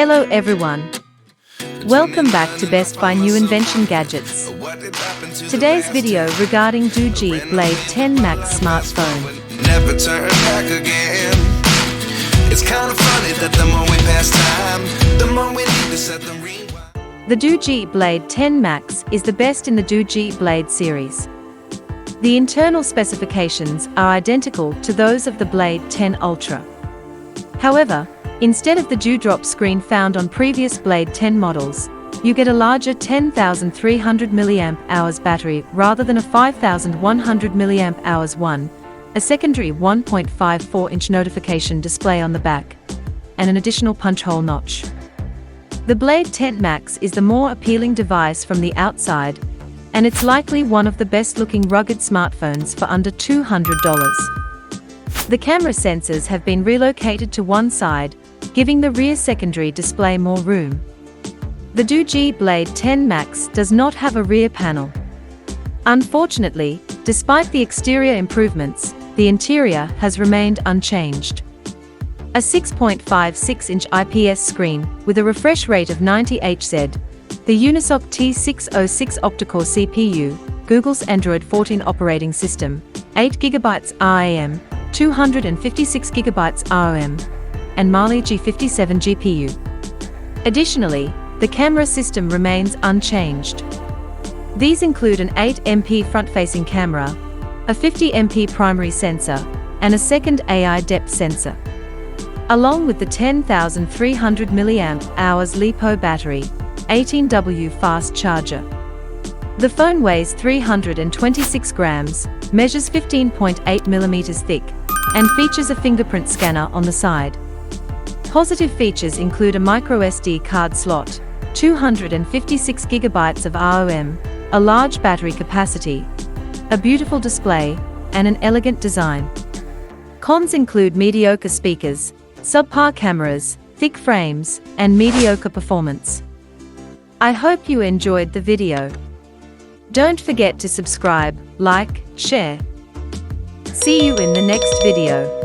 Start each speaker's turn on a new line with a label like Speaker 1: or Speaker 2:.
Speaker 1: Hello everyone. Welcome back to Best Buy New Invention Gadgets. Today's video regarding Doogee Blade 10 Max smartphone.
Speaker 2: Never turn back again. It's kind of funny that the more we pass time, the more we need to set the rewind.
Speaker 1: The Doogee Blade 10 Max is the best in the Doogee Blade series. The internal specifications are identical to those of the Blade 10 Ultra. However, instead of the dewdrop screen found on previous Blade 10 models, you get a larger 10,300 mAh battery rather than a 5,100 mAh one, a secondary 1.54-inch notification display on the back, and an additional punch hole notch. The Blade 10 Max is the more appealing device from the outside, and it's likely one of the best-looking rugged smartphones for under $200. The camera sensors have been relocated to one side, giving the rear secondary display more room. The Doogee Blade 10 Max does not have a rear panel. Unfortunately, despite the exterior improvements, the interior has remained unchanged. A 6.56-inch IPS screen with a refresh rate of 90 Hz, the Unisoc T606 octa-core CPU, Google's Android 14 operating system, 8GB RAM, 256GB ROM, and Mali G57 GPU. Additionally, the camera system remains unchanged. These include an 8MP front-facing camera, a 50MP primary sensor, and a second AI depth sensor. Along with the 10,300 mAh LiPo battery, 18W fast charger. The phone weighs 326 grams, measures 15.8 millimeters thick, and features a fingerprint scanner on the side. Positive features include a microSD card slot, 256GB of ROM, a large battery capacity, a beautiful display, and an elegant design. Cons include mediocre speakers, subpar cameras, thick frames, and mediocre performance. I hope you enjoyed the video. Don't forget to subscribe, like, share. See you in the next video.